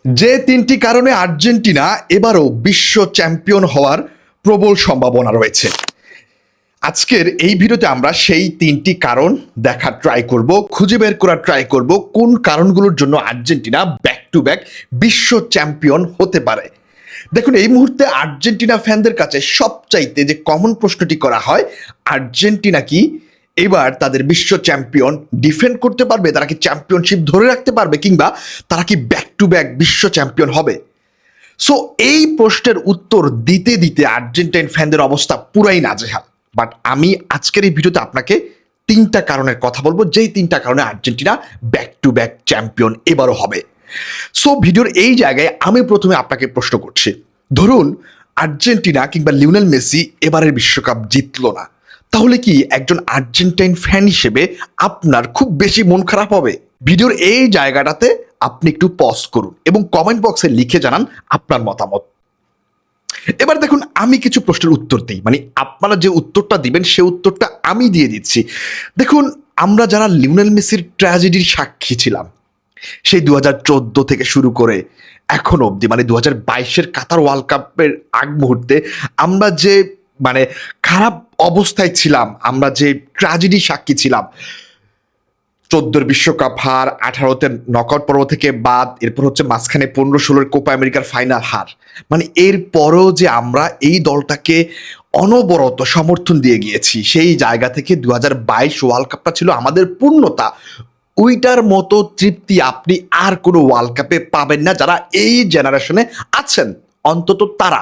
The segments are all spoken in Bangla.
যে তিনটি কারণে আর্জেন্টিনা এবারও বিশ্ব চ্যাম্পিয়ন হওয়ার প্রবল সম্ভাবনা রয়েছে। আজকের এই ভিডিওতে আমরা সেই তিনটি কারণ দেখার ট্রাই করব, খুঁজে বের করার ট্রাই করব কোন কারণগুলোর জন্য আর্জেন্টিনা ব্যাক টু ব্যাক বিশ্ব চ্যাম্পিয়ন হতে পারে। দেখুন, এই মুহূর্তে আর্জেন্টিনা ফ্যানদের কাছে সবচাইতে যে কমন প্রশ্নটি করা হয়, আর্জেন্টিনা কি এবার তাদের বিশ্ব চ্যাম্পিয়ন ডিফেন্ড করতে পারবে, তারা কি চ্যাম্পিয়নশিপ ধরে রাখতে পারবে, কিংবা তারা কি ব্যাক টু ব্যাক বিশ্ব চ্যাম্পিয়ন হবে। সো এই প্রশ্নের উত্তর দিতে দিতে আর্জেন্টাইন ফ্যানদের অবস্থা পুরাই নাজেহাল। বাট আমি আজকের এই ভিডিওতে আপনাকে তিনটা কারণের কথা বলবো, যেই তিনটা কারণে Argentina back to back champion এবারও হবে। সো ভিডিওর এই জায়গায় আমি প্রথমে আপনাকে প্রশ্ন করছি, ধরুন আর্জেন্টিনা কিংবা লিওনেল মেসি এবারের বিশ্বকাপ জিতলো না, তাহলে কি একজন আর্জেন্টাইন ফ্যান হিসেবে আপনার খুব বেশি মন খারাপ হবে? ভিডিওর এই জায়গাটাতে আপনি একটু পজ করুন এবং কমেন্ট বক্সে লিখে জানান আপনার মতামত। এবার দেখুন, আমি কিছু প্রশ্নের উত্তর দিই, মানে আপনারা যে উত্তরটা দিবেন সে উত্তরটা আমি দিয়ে দিচ্ছি। দেখুন, আমরা যারা লিওনেল মেসির ট্র্যাজেডির সাক্ষী ছিলাম, সেই 2014 থেকে শুরু করে এখন অবধি, মানে 2022-এর কাতার ওয়ার্ল্ড কাপের আগ মুহূর্তে আমরা যে মানে খারাপ অবস্থায় ছিলাম, আমরা যে ট্র্যাজেডি সাক্ষী ছিলাম, 14-র বিশ্বকাপ হার, 18-তে নকআউট পর্ব থেকে বাদ, এরপর হচ্ছে মাঝখানে 15-16-এর কোপা আমেরিকার ফাইনাল হার, মানে এরপরও যে আমরা এই দলটাকে অনবরত সমর্থন দিয়ে গিয়েছি, সেই জায়গা থেকে 2022 ওয়ার্ল্ড কাপটা ছিল আমাদের পূর্ণতা। ওইটার মতো তৃপ্তি আপনি আর কোনো ওয়ার্ল্ড কাপে পাবেন না যারা এই জেনারেশনে আছেন, অন্তত তারা।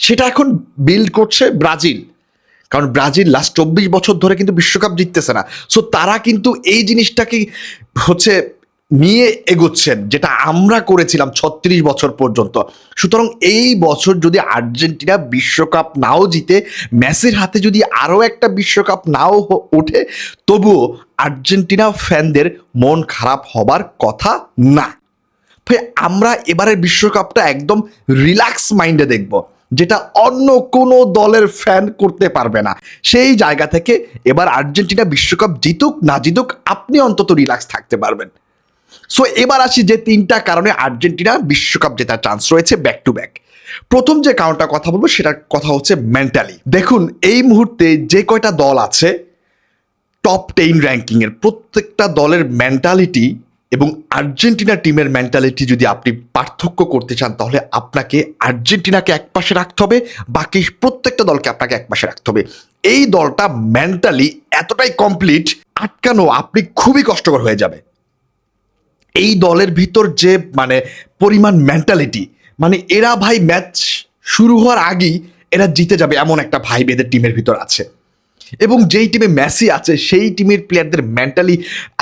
সেটা এখন বিল্ড করছে ব্রাজিল, কারণ ব্রাজিল লাস্ট 24 বছর ধরে কিন্তু বিশ্বকাপ জিততেছে না। সো তারা কিন্তু এই জিনিসটাকে হচ্ছে নিয়ে এগোচ্ছেন, যেটা আমরা করেছিলাম 36 বছর পর্যন্ত। সুতরাং এই বছর যদি আর্জেন্টিনা বিশ্বকাপ নাও জিতে, মেসির হাতে যদি আরও একটা বিশ্বকাপ নাও ওঠে, তবুও আর্জেন্টিনা ফ্যানদের মন খারাপ হবার কথা না। ভাই, আমরা এবারের বিশ্বকাপটা একদম রিল্যাক্স মাইন্ডে দেখব, যেটা অন্য কোনো দলের ফ্যান করতে পারবে না। সেই জায়গা থেকে এবার আর্জেন্টিনা বিশ্বকাপ জিতুক না জিতুক, আপনি অন্তত রিল্যাক্স থাকতে পারবেন। সো এবার আসি যে তিনটা কারণে আর্জেন্টিনা বিশ্বকাপ জেতার চান্স রয়েছে ব্যাক টু ব্যাক। প্রথম যে কারণটা কথা বলবো সেটার কথা হচ্ছে মেন্টালি। দেখুন, এই মুহূর্তে যে কয়টা দল আছে টপ 10 র্যাঙ্কিংয়ের, প্রত্যেকটা দলের মেন্টালিটি এবং আর্জেন্টিনা টিমের মেন্টালিটি যদি আপনি পার্থক্য করতে চান, তাহলে আপনাকে আর্জেন্টিনাকে একপাশে রাখতে হবে, বাকি প্রত্যেকটা দলকে আপনাকে একপাশে রাখতে হবে। এই দলটা মেন্টালি এতটাই কমপ্লিট, আটকানো আপনি খুবই কষ্টকর হয়ে যাবে। এই দলের ভিতর যে মানে পরিমাণ মেন্টালিটি, মানে এরা ভাই ম্যাচ শুরু হওয়ার আগেই এরা জিতে যাবে এমন একটা ভাইব এদের টিমের ভিতর আছে। এবং যেই টিমে মেসি আছে সেই টিমের প্লেয়ারদের মেন্টালি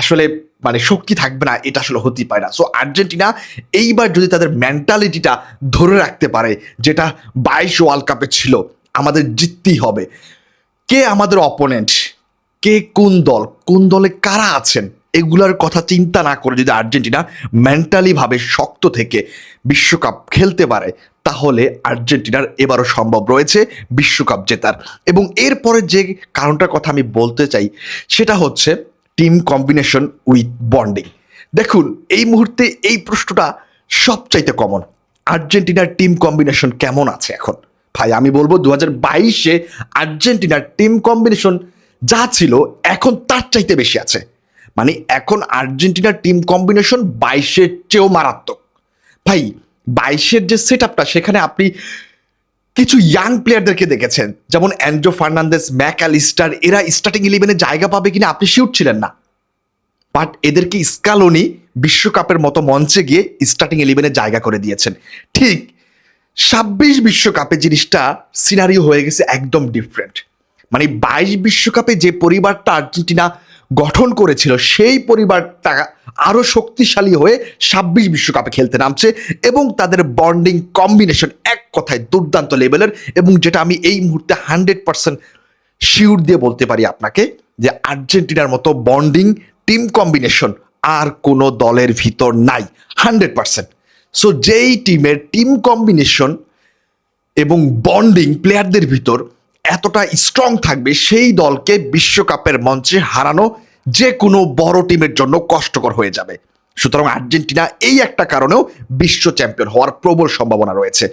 আসলে মানে শক্তি থাকবে না, এটা আসলে হতেই পারে না। সো আর্জেন্টিনা এইবার যদি তাদের মেন্টালিটিটা ধরে রাখতে পারে, যেটা 22 ওয়ার্ল্ড কাপে ছিল, আমাদের জিততেই হবে। কে আমাদের অপোনেন্ট, কে কোন দল, কোন দলে কারা আছেন, এগুলার কথা চিন্তা না করে যদি আর্জেন্টিনা মেন্টালি ভাবে শক্ত থেকে বিশ্বকাপ খেলতে পারে, তাহলে আর্জেন্টিনার এবারও সম্ভব রয়েছে বিশ্বকাপ জেতার। এবং এরপরে যে কারণটার কথা আমি বলতে চাই সেটা হচ্ছে টিম কম্বিনেশন উইথ বন্ডিং। দেখুন, এই মুহূর্তে এই প্রশ্নটা সবচাইতে কমন, আর্জেন্টিনার টিম কম্বিনেশন কেমন আছে এখন? ভাই, আমি বলবো 2022-এ আর্জেন্টিনার টিম কম্বিনেশন যা ছিল এখন তার চাইতে বেশি আছে। মানে এখন আর্জেন্টিনার টিম কম্বিনেশন 22-এর চেয়েও মারাত্মক। ভাই, 22-এর যে সেট আপটা, সেখানে আপনি কিছু ইয়াং প্লেয়ারদেরকে দেখেছেন, যেমন অ্যান্ড্রো ফার্নান্দেস, ম্যাকঅ্যালিস্টার, এরা স্টার্টিং 11-এ জায়গা পাবে কিনা আপনি শিওর ছিলেন না। বাট এদেরকে স্কালোনি বিশ্বকাপের মতো মঞ্চে গিয়ে স্টার্টিং 11-এ জায়গা করে দিয়েছেন। ঠিক 26 বিশ্বকাপে জিনিসটা সিনারিও হয়ে গেছে একদম ডিফারেন্ট। মানে 22 বিশ্বকাপে যে পরিবারটা আর্জেন্টিনা গঠন করেছিল, সেই পরিবারটা আরও শক্তিশালী হয়ে 26 বিশ্বকাপে খেলতে নামছে, এবং তাদের বন্ডিং কম্বিনেশন এক কথায় দুর্দান্ত লেভেলের। এবং যেটা আমি এই মুহূর্তে 100% শিওর দিয়ে বলতে পারি আপনাকে, যে আর্জেন্টিনার মতো বন্ডিং টিম কম্বিনেশন আর কোনো দলের ভিতর নাই, 100%। সো যেই টিমের টিম কম্বিনেশন এবং বন্ডিং প্লেয়ারদের ভিতর এতটা স্ট্রং থাকবে, সেই দলকে বিশ্বকাপের মঞ্চে হারানো যে কোনো বড় টিমের জন্য কষ্টকর হয়ে যাবে। সুতরাং আর্জেন্টিনা এই একটা কারণেও বিশ্ব চ্যাম্পিয়ন হওয়ার প্রবল সম্ভাবনা রয়েছে।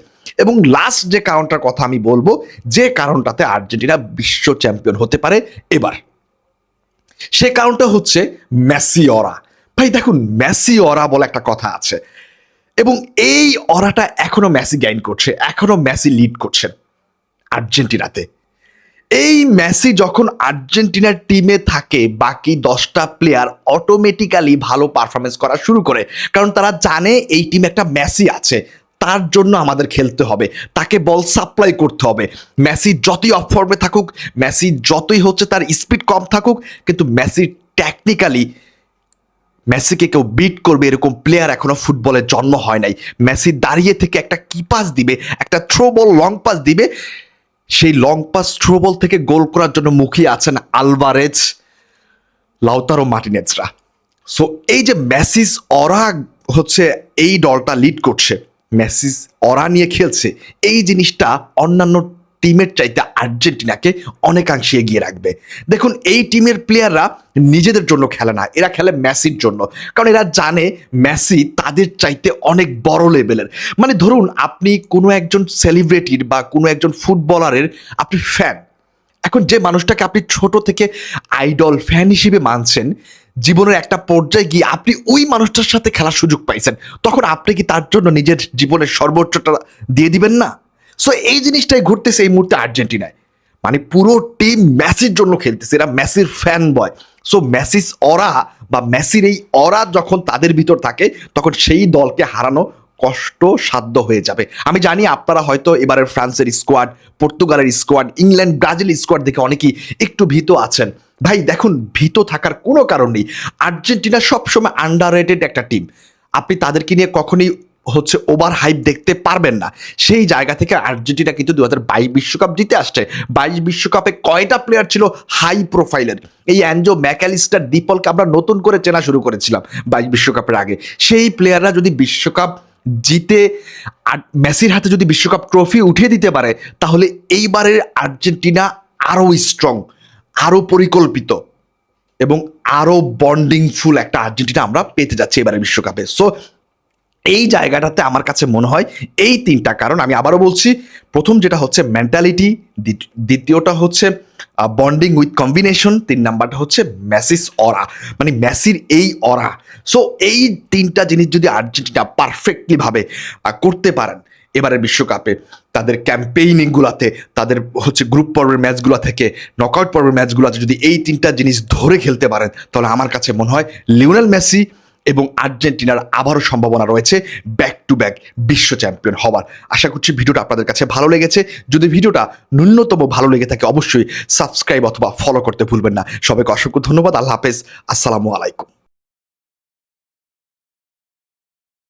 এবং লাস্ট যে কারণটার কথা আমি বলবো, যে কারণটাতে আর্জেন্টিনা বিশ্ব চ্যাম্পিয়ন হতে পারে এবার, সে কারণটা হচ্ছে মেসি অরা। ভাই দেখুন, মেসি অরা বলে একটা কথা আছে, এবং এই অরাটা এখনো মেসি গেইন করছে, এখনো মেসি লিড করছেন আর্জেন্টিনাতে। এই মেসি যখন আর্জেন্টিনার টিমে থাকে, বাকি 10টা প্লেয়ার অটোমেটিক্যালি ভালো পারফরমেন্স করা শুরু করে, কারণ তারা জানে এই টিমে একটা মেসি আছে, তার জন্য আমাদের খেলতে হবে, তাকে বল সাপ্লাই করতে হবে। মেসি যতই অফ ফর্মে থাকুক, মেসি যতই হচ্ছে তার স্পিড কম থাকুক, কিন্তু মেসি টেকনিক্যালি, মেসিকে কেউ বিট করবে এরকম প্লেয়ার এখনো ফুটবলে জন্ম হয় নাই। মেসি দাঁড়িয়ে থেকে একটা কি পাস দিবে, একটা থ্রো বল লং পাস দিবে, সেই লং পাস থ্রো বল থেকে গোল করার জন্য মুখিয়ে আছেন আলভারেজ, লাউতারো মার্টিনেজরা। সো এই যে মেসিস অরা হচ্ছে এই দলটা লিড করছে, মেসিস অরা নিয়ে খেলছে, এই জিনিসটা অন্যান্য টিমের চাইতে আর্জেন্টিনাকে অনেকাংশে এগিয়ে রাখবে। দেখুন, এই টিমের প্লেয়াররা নিজেদের জন্য খেলে না, এরা খেলে মেসির জন্য, কারণ এরা জানে মেসি তাদের চাইতে অনেক বড় লেভেলের। মানে ধরুন, আপনি কোনো একজন সেলিব্রিটির বা কোনো একজন ফুটবলারের আপনি ফ্যান, এখন যে মানুষটাকে আপনি ছোট থেকে আইডল ফ্যান হিসেবে মানছেন, জীবনের একটা পর্যায়ে গিয়ে আপনি ওই মানুষটার সাথে খেলার সুযোগ পাইছেন, তখন আপনি কি তার জন্য নিজের জীবনের সর্বোচ্চটা দিয়ে দিবেন না? সো এই জিনিসটাই ঘটতেছে এই মুহূর্তে আর্জেন্টিনায়। মানে পুরো টিম মেসির জন্য খেলতেছে, এরা মেসির ফ্যান বয়। সো মেসিস অরা বা মেসির এই অরা যখন তাদের ভিতর থাকে, তখন সেই দলকে হারানো কষ্টসাধ্য হয়ে যাবে। আমি জানি আপনারা হয়তো এবারের ফ্রান্সের স্কোয়াড, পর্তুগালের স্কোয়াড, ইংল্যান্ড ব্রাজিল স্কোয়াড দেখে অনেকেই একটু ভীত আছেন। ভাই দেখুন, ভীত থাকার কোনো কারণ নেই। আর্জেন্টিনা সবসময় আন্ডাররেটেড একটা টিম, আপনি তাদেরকে নিয়ে কখনোই হচ্ছে ওভার হাইপ দেখতে পারবেন না। সেই জায়গা থেকে আর্জেন্টিনা কিন্তু 2022 বিশ্বকাপ জিতে আসছে। 22 বিশ্বকাপে কয়টা প্লেয়ার ছিল হাই প্রোফাইলের? এই অ্যাঞ্জো ম্যাকালিস্টার, ডিপলকে আমরা নতুন করে চেনা শুরু করেছিলাম 22 বিশ্বকাপের আগে। সেই প্লেয়াররা যদি বিশ্বকাপ জিতে আর মেসির হাতে যদি বিশ্বকাপ ট্রফি উঠিয়ে দিতে পারে, তাহলে এইবারের আর্জেন্টিনা আরও স্ট্রং, আরও পরিকল্পিত এবং আরও বন্ডিংফুল একটা আর্জেন্টিনা আমরা পেতে যাচ্ছি এবারে বিশ্বকাপে। সো এই জায়গাটাতে আমার কাছে মনে হয় এই তিনটা কারণ, আমি আবারও বলছি, প্রথম যেটা হচ্ছে মেন্টালিটি, দ্বিতীয়টা হচ্ছে বন্ডিং উইথ কম্বিনেশন, 3 নাম্বারটা হচ্ছে মেসিস অরা, মানে মেসির এই অরা। সো এই তিনটা জিনিস যদি আর্জেন্টিনা পারফেক্টলি ভাবে করতে পারেন এবারে বিশ্বকাপে, তাদের ক্যাম্পেইনিংগুলোতে, তাদের হচ্ছে গ্রুপ পর্বের ম্যাচগুলো থেকে নকআউট পর্বের ম্যাচগুলোতে যদি এই তিনটা জিনিস ধরে খেলতে পারেন, তাহলে আমার কাছে মনে হয় লিওনেল মেসি এবং আর্জেন্টিনার আবারও সম্ভাবনা রয়েছে ব্যাক টু ব্যাক বিশ্ব চ্যাম্পিয়ন হওয়ার। আশা করছি ভিডিওটা আপনাদের কাছে ভালো লেগেছে। যদি ভিডিওটা ন্যূনতম ভালো লেগে থাকে, অবশ্যই সাবস্ক্রাইব অথবা ফলো করতে ভুলবেন না। সবাইকে অসংখ্য ধন্যবাদ। আল্লাহ হাফেজ, আসসালামু আলাইকুম।